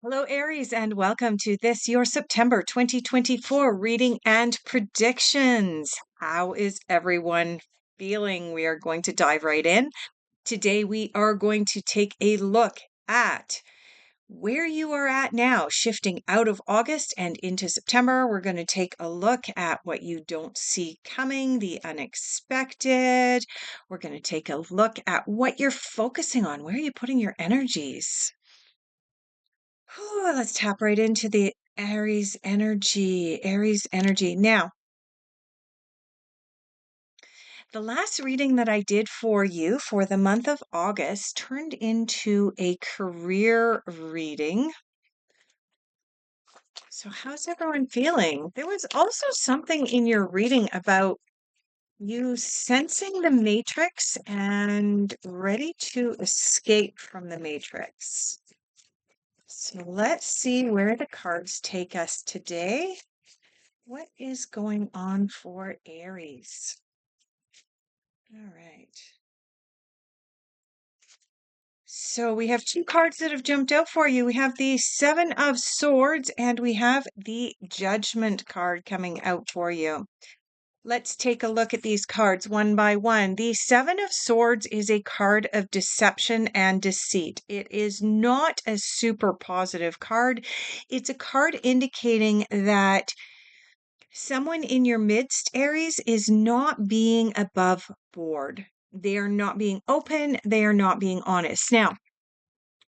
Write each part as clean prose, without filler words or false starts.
Hello, Aries, and welcome to this, your September 2024 reading and predictions. How is everyone feeling? We are going to dive right in. Today, we are going to take a look at where you are at now, shifting out of August and into September. We're going to take a look at what you don't see coming, the unexpected. We're going to take a look at what you're focusing on. Where are you putting your energies? Let's tap right into the Aries energy. Aries energy. Now, the last reading that I did for you for the month of August turned into a career reading. So, how's everyone feeling? There was also something in your reading about you sensing the matrix and ready to escape from the matrix. So, let's see where the cards take us today. What is going on for Aries? All right. So we have two cards that have jumped out for you. We have the Seven of Swords and we have the Judgment card coming out for you. Let's take a look at these cards one by one. The Seven of Swords is a card of deception and deceit. It is not a super positive card. It's a card indicating that someone in your midst, Aries, is not being above board. They are not being open. They are not being honest. Now,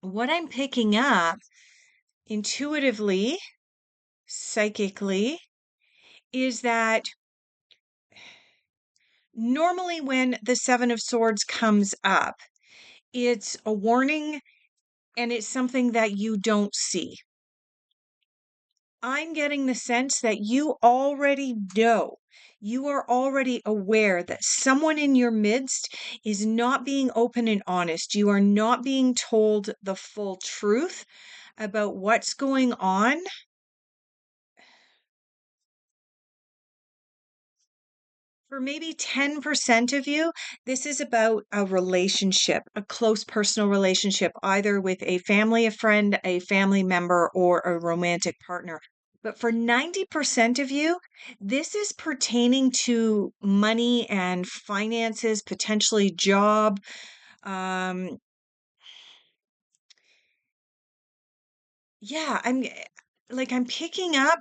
what I'm picking up intuitively, psychically, is that normally when the Seven of Swords comes up, it's a warning and it's something that you don't see. I'm getting the sense that you already know, you are already aware that someone in your midst is not being open and honest. You are not being told the full truth about what's going on. For maybe 10% of you, this is about a relationship, a close personal relationship, either with a family, a friend, a family member, or a romantic partner. But for 90% of you, this is pertaining to money and finances, potentially job. Um, yeah, I'm picking up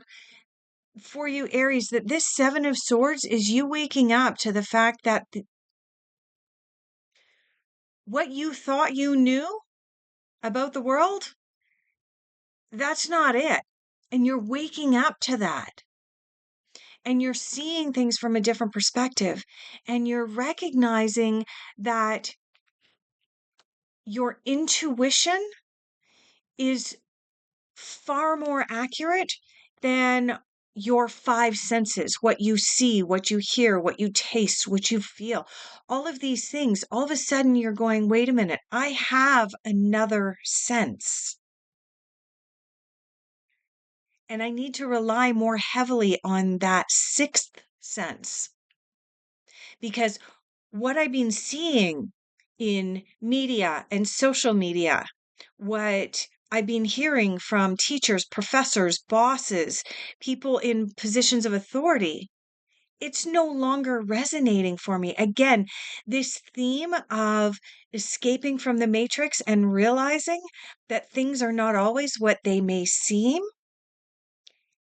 for you, Aries, that this Seven of Swords is you waking up to the fact that what you thought you knew about the world, that's not it. And you're waking up to that. And you're seeing things from a different perspective. And you're recognizing that your intuition is far more accurate than your five senses, what you see, what you hear, what you taste, what you feel, all of these things. All of a sudden, you're going, wait a minute, I have another sense. And I need to rely more heavily on that sixth sense because what I've been seeing in media and social media, what I've been hearing from teachers, professors, bosses, people in positions of authority, it's no longer resonating for me. Again, this theme of escaping from the matrix and realizing that things are not always what they may seem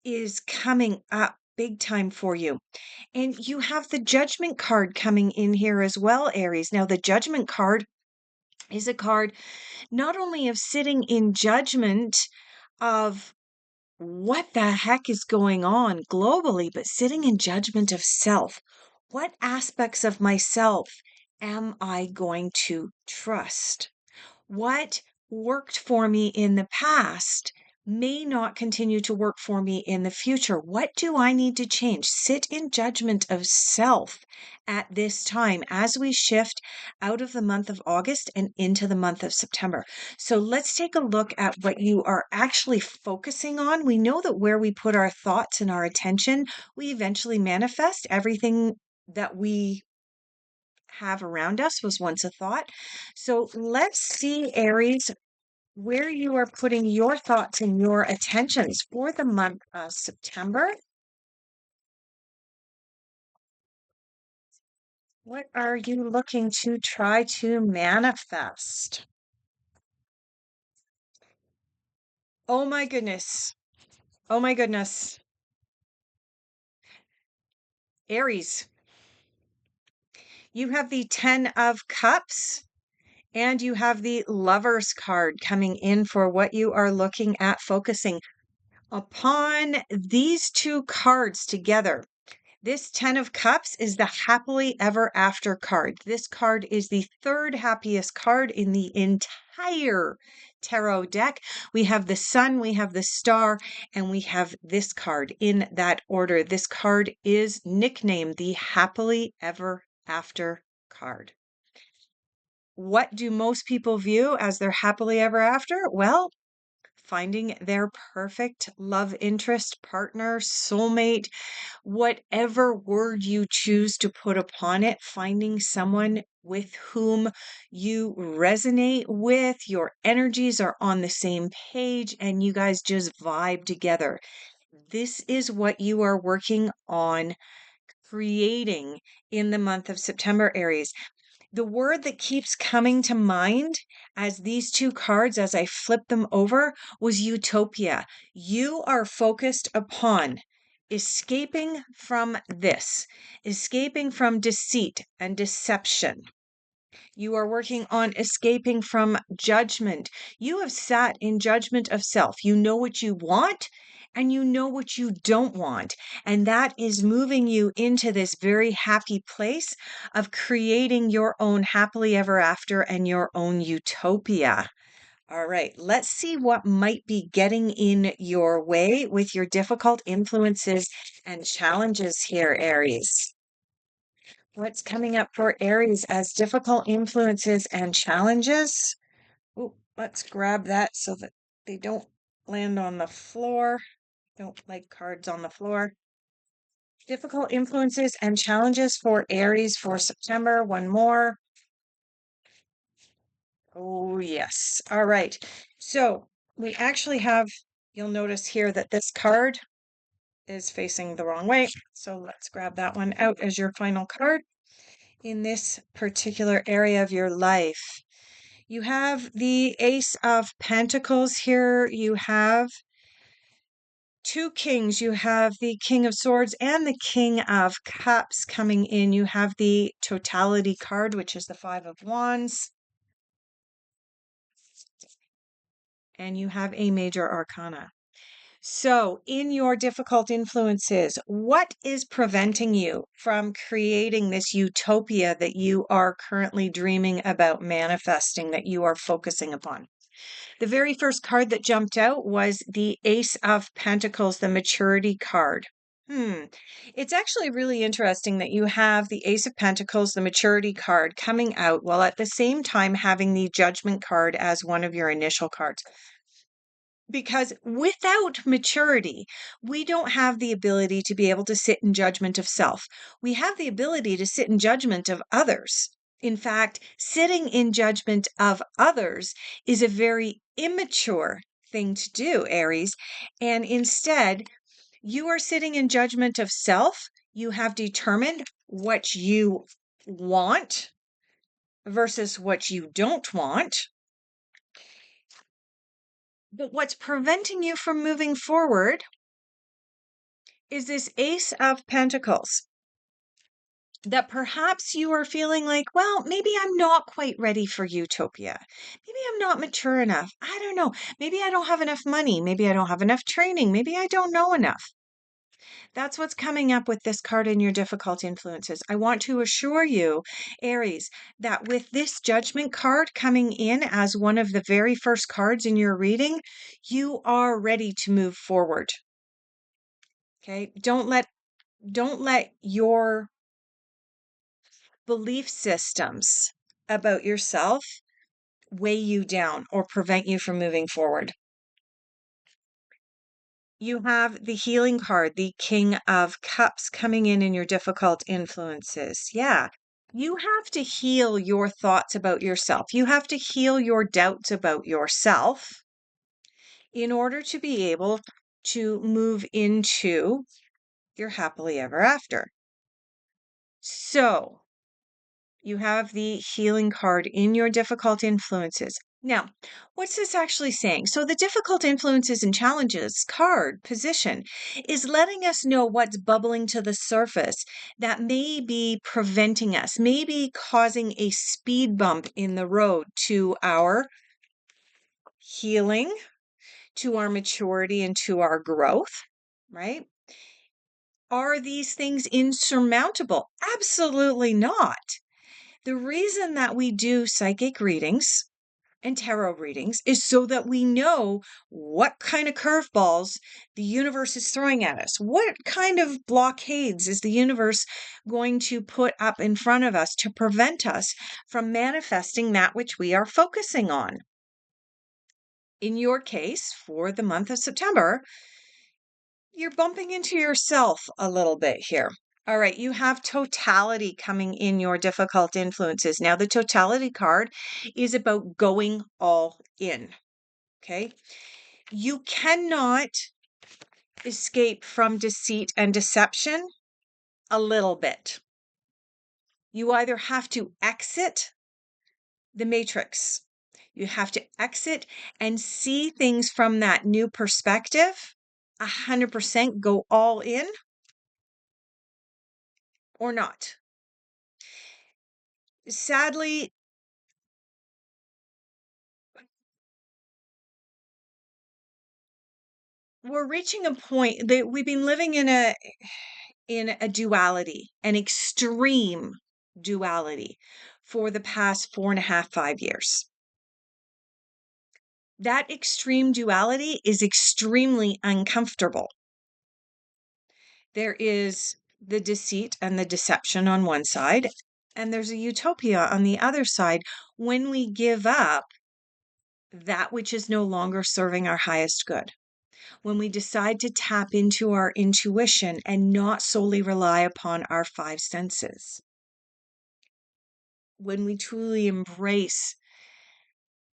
is coming up big time for you. And you have the Judgment card coming in here as well, Aries. Now, the Judgment card is a card not only of sitting in judgment of what the heck is going on globally, but sitting in judgment of self. What aspects of myself am I going to trust? What worked for me in the past may not continue to work for me in the future. What do I need to change? Sit in judgment of self at this time as we shift out of the month of August and into the month of September. So let's take a look at what you are actually focusing on. We know that where we put our thoughts and our attention, we eventually manifest. Everything that we have around us was once a thought. So let's see, Aries, where you are putting your thoughts and your attentions for the month of September. What are you looking to try to manifest? Oh my goodness. Oh my goodness. Aries, you have the 10 of Cups and you have the Lovers card coming in for what you are looking at focusing upon. These two cards together. This 10 of Cups is the happily ever after card. This card is the third happiest card in the entire tarot deck. We have the Sun, we have the Star, and we have this card in that order. This card is nicknamed the happily ever after card. What do most people view as their happily ever after? Well, finding their perfect love interest, partner, soulmate, whatever word you choose to put upon it, finding someone with whom you resonate with, your energies are on the same page, and you guys just vibe together. This is what you are working on creating in the month of September, Aries. The word that keeps coming to mind as these two cards, as I flip them over, was utopia. You are focused upon escaping from this, escaping from deceit and deception. You are working on escaping from judgment. You have sat in judgment of self. You know what you want and you know what you don't want. And that is moving you into this very happy place of creating your own happily ever after and your own utopia. All right, let's see what might be getting in your way with your difficult influences and challenges here, Aries. What's coming up for Aries as difficult influences and challenges? Oh, let's grab that so that they don't land on the floor. Don't like cards on the floor. Difficult influences and challenges for Aries for September. One more. Oh, yes. All right. So we actually have, you'll notice here that this card is facing the wrong way. So let's grab that one out as your final card in this particular area of your life. You have the Ace of Pentacles here. You have two kings. You have the King of Swords and the King of Cups coming in. You have the Totality card, which is the Five of Wands. And you have a Major Arcana. So, in your difficult influences, what is preventing you from creating this utopia that you are currently dreaming about manifesting, that you are focusing upon? The very first card that jumped out was the Ace of Pentacles, the maturity card. It's actually really interesting that you have the Ace of Pentacles, the maturity card coming out while at the same time having the Judgment card as one of your initial cards. Because without maturity, we don't have the ability to be able to sit in judgment of self. We have the ability to sit in judgment of others. In fact, sitting in judgment of others is a very immature thing to do, Aries. And instead, you are sitting in judgment of self. You have determined what you want versus what you don't want. But what's preventing you from moving forward is this Ace of Pentacles. That perhaps you are feeling like, well, maybe I'm not quite ready for utopia. Maybe I'm not mature enough. I don't know. Maybe I don't have enough money. Maybe I don't have enough training. Maybe I don't know enough. That's what's coming up with this card in your difficult influences. I want to assure you, Aries, that with this Judgment card coming in as one of the very first cards in your reading, you are ready to move forward. Okay? Don't let your belief systems about yourself weigh you down or prevent you from moving forward. You have the healing card, the King of Cups coming in your difficult influences. Yeah. You have to heal your thoughts about yourself. You have to heal your doubts about yourself in order to be able to move into your happily ever after. So, you have the healing card in your difficult influences. Now, what's this actually saying? So, the difficult influences and challenges card position is letting us know what's bubbling to the surface that may be preventing us, maybe causing a speed bump in the road to our healing, to our maturity, and to our growth, right? Are these things insurmountable? Absolutely not. The reason that we do psychic readings and tarot readings is so that we know what kind of curveballs the universe is throwing at us. What kind of blockades is the universe going to put up in front of us to prevent us from manifesting that which we are focusing on? In your case, for the month of September, you're bumping into yourself a little bit here. All right, you have totality coming in your difficult influences. Now, the totality card is about going all in. Okay. You cannot escape from deceit and deception a little bit. You either have to exit the matrix, you have to exit and see things from that new perspective, 100% go all in, or not. Sadly, we're reaching a point that we've been living in a duality, an extreme duality for the past 4.5, 5 years. That extreme duality is extremely uncomfortable. There is the deceit and the deception on one side, and there's a utopia on the other side when we give up that which is no longer serving our highest good. When we decide to tap into our intuition and not solely rely upon our five senses. When we truly embrace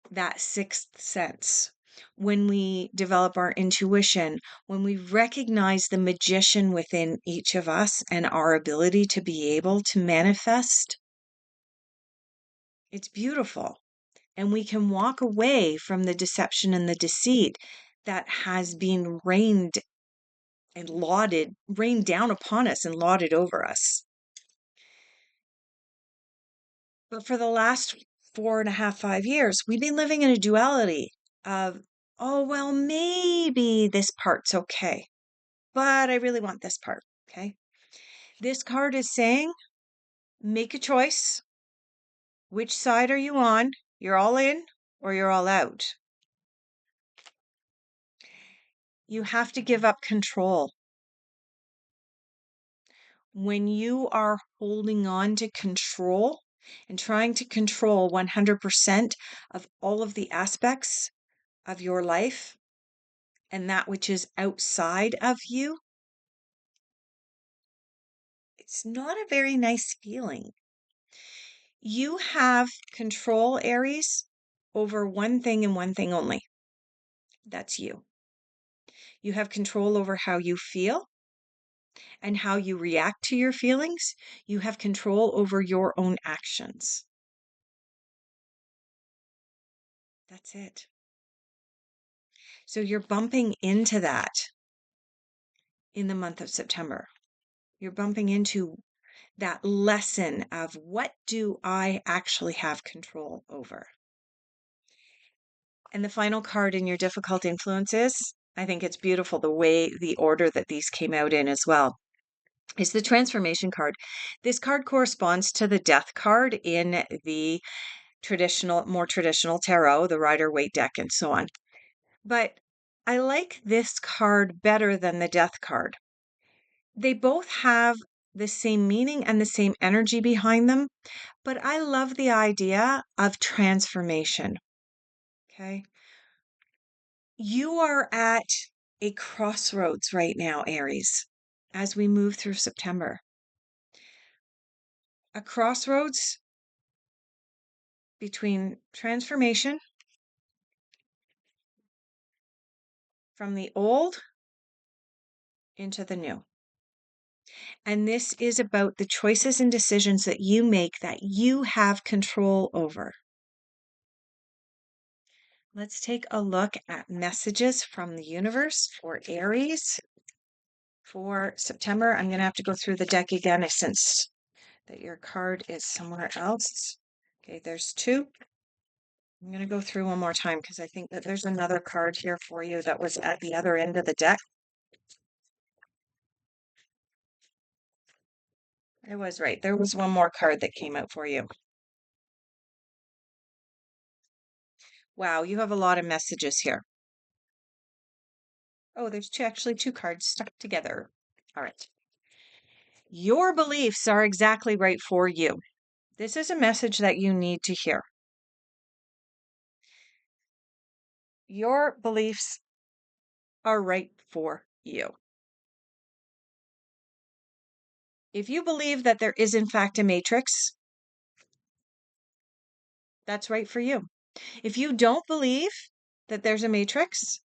that sixth sense, when we develop our intuition, when we recognize the magician within each of us and our ability to be able to manifest, it's beautiful. And we can walk away from the deception and the deceit that has been rained down upon us and lauded over us. But for the last 4.5, 5 years, we've been living in a duality of, oh, well, maybe this part's okay, but I really want this part. Okay. This card is saying, make a choice. Which side are you on? You're all in or you're all out. You have to give up control. When you are holding on to control and trying to control 100% of all of the aspects of your life and that which is outside of you, it's not a very nice feeling. You have control, Aries, over one thing and one thing only. That's you. You have control over how you feel and how you react to your feelings. You have control over your own actions. That's it. So you're bumping into that in the month of September. You're bumping into that lesson of what do I actually have control over? And the final card in your difficult influences, I think it's beautiful the way the order that these came out in as well, is the transformation card. This card corresponds to the death card in the more traditional tarot, the Rider-Waite deck, and so on. But I like this card better than the death card. They both have the same meaning and the same energy behind them, but I love the idea of transformation. Okay. You are at a crossroads right now, Aries, as we move through September. a crossroads between transformation from the old into the new. And this is about the choices and decisions that you make that you have control over. Let's take a look at messages from the universe for Aries for September. I'm going to have to go through the deck again since that your card is somewhere else. Okay, there's two. I'm going to go through one more time because I think that there's another card here for you that was at the other end of the deck. I was right. There was one more card that came out for you. Wow, you have a lot of messages here. Oh, there's actually two cards stuck together. All right. Your beliefs are exactly right for you. This is a message that you need to hear. Your beliefs are right for you. If you believe that there is, in fact, a matrix, that's right for you. If you don't believe that there's a matrix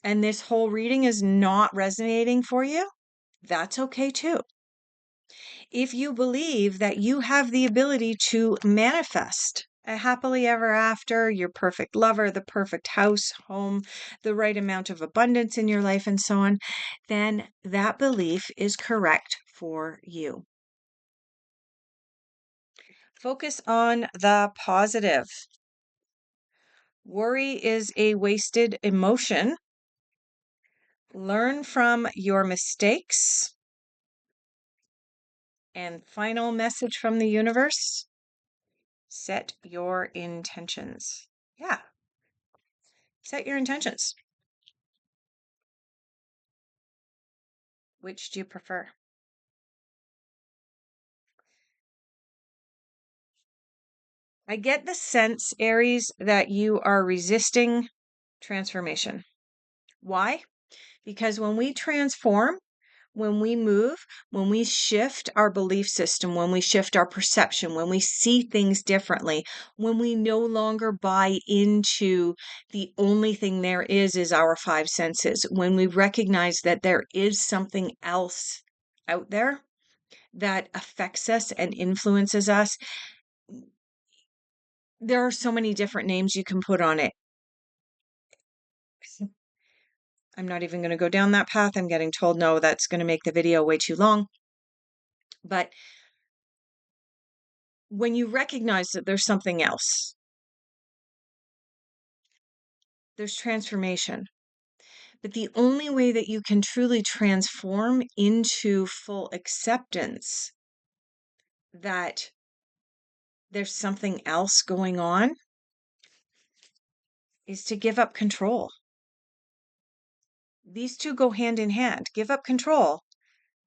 and this whole reading is not resonating for you, that's okay too. If you believe that you have the ability to manifest a happily ever after, your perfect lover, the perfect house, home, the right amount of abundance in your life, and so on, then that belief is correct for you. Focus on the positive. Worry is a wasted emotion. Learn from your mistakes. And final message from the universe, set your intentions. Yeah, set your intentions. Which do you prefer? I get the sense, Aries, that you are resisting transformation. Why? Because when we transform, when we move, when we shift our belief system, when we shift our perception, when we see things differently, when we no longer buy into the only thing there is our five senses, when we recognize that there is something else out there that affects us and influences us, there are so many different names you can put on it. I'm not even going to go down that path. I'm getting told, no, that's going to make the video way too long. But when you recognize that there's something else, there's transformation. But the only way that you can truly transform into full acceptance that there's something else going on is to give up control. These two go hand in hand. Give up control,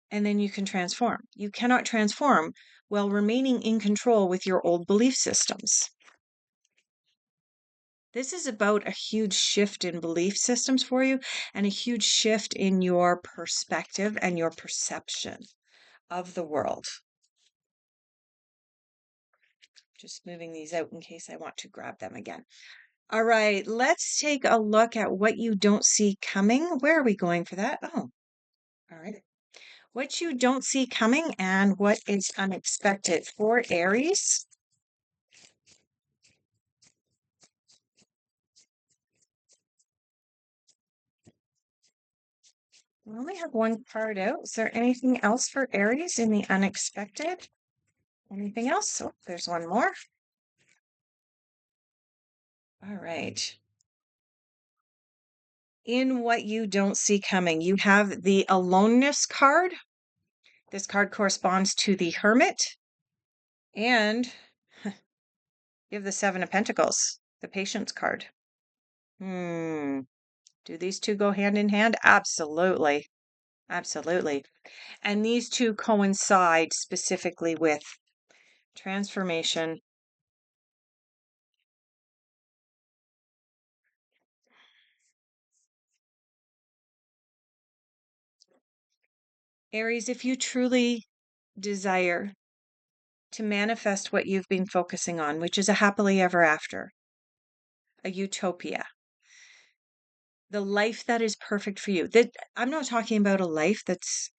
and then you can transform. You cannot transform while remaining in control with your old belief systems. This is about a huge shift in belief systems for you and a huge shift in your perspective and your perception of the world. Just moving these out in case I want to grab them again. All right, let's take a look at what you don't see coming. Where are we going for that? Oh, all right. What you don't see coming and what is unexpected for Aries. We only have one card out. Is there anything else for Aries in the unexpected? Anything else? Oh, there's one more. All right. In what you don't see coming, you have the aloneness card. This card corresponds to the Hermit. And you have the Seven of Pentacles, the Patience card. Do these two go hand in hand? Absolutely. Absolutely. And these two coincide specifically with transformation. Aries, if you truly desire to manifest what you've been focusing on, which is a happily ever after, a utopia, the life that is perfect for you. That I'm not talking about a life that's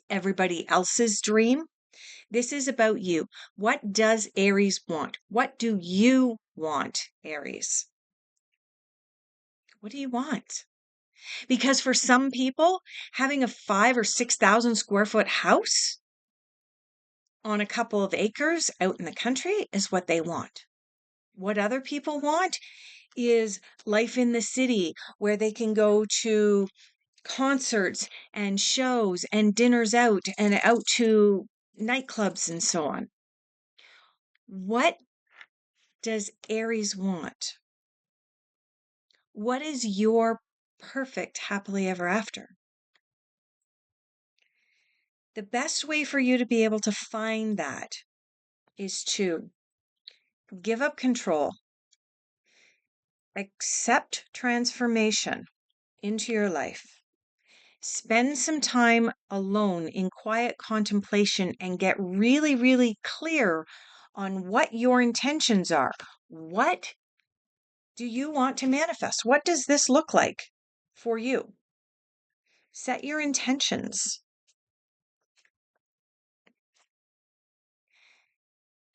everybody else's dream. This is about you. What does Aries want? What do you want, Aries? What do you want? Because for some people, having a 5 or 6,000 square foot house on a couple of acres out in the country is what they want. What other people want is life in the city where they can go to concerts and shows and dinners out and out to nightclubs and so on. What does Aries want? What is your perfect happily ever after? The best way for you to be able to find that is to give up control, accept transformation into your life, spend some time alone in quiet contemplation and get really, really clear on what your intentions are. What do you want to manifest? What does this look like for you? Set your intentions.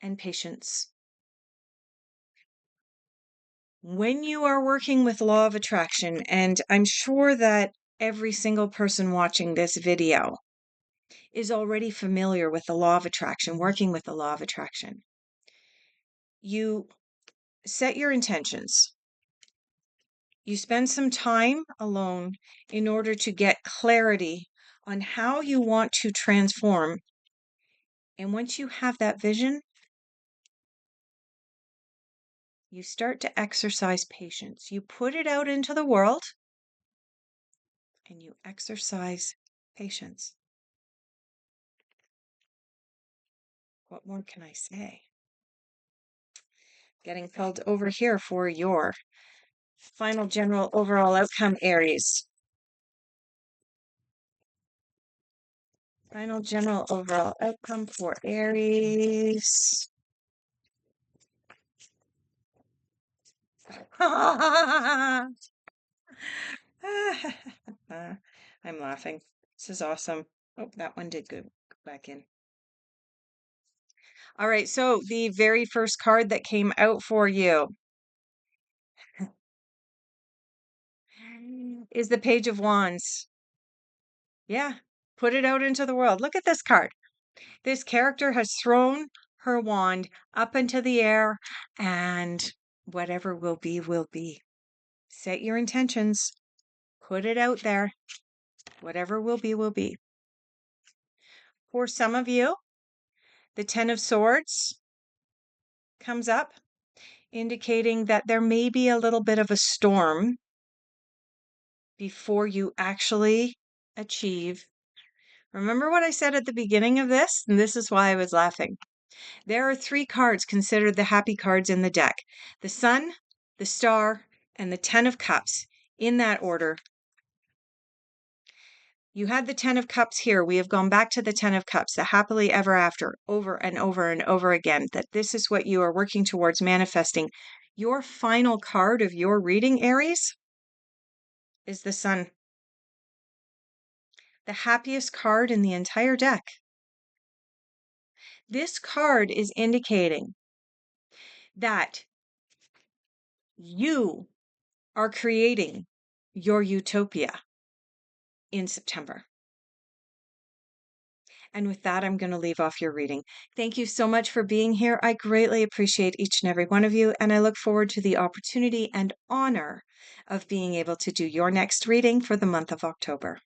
And patience. When you are working with law of attraction, and I'm sure that every single person watching this video is already familiar with the law of attraction, working with the law of attraction, you set your intentions. You spend some time alone in order to get clarity on how you want to transform. And once you have that vision, you start to exercise patience. You put it out into the world and you exercise patience. What more can I say? Getting called over here for your final general overall outcome, Aries. Final general overall outcome for Aries. I'm laughing. This is awesome. Oh, that one did good. Go back in. All right, so the very first card that came out for you is the Page of Wands. Yeah, put it out into the world. Look at this card. This character has thrown her wand up into the air, and whatever will be, will be. Set your intentions. Put it out there. Whatever will be, will be. For some of you, the Ten of Swords comes up, indicating that there may be a little bit of a storm before you actually achieve. Remember what I said at the beginning of this? And this is why I was laughing. There are 3 cards considered the happy cards in the deck: the Sun, the Star, and the Ten of Cups, in that order. You had the Ten of Cups here. We have gone back to the Ten of Cups, the happily ever after, over and over and over again, that this is what you are working towards manifesting. Your final card of your reading, Aries, is the Sun. The happiest card in the entire deck. This card is indicating that you are creating your utopia in September. And with that, I'm going to leave off your reading. Thank you so much for being here. I greatly appreciate each and every one of you, and I look forward to the opportunity and honor of being able to do your next reading for the month of October.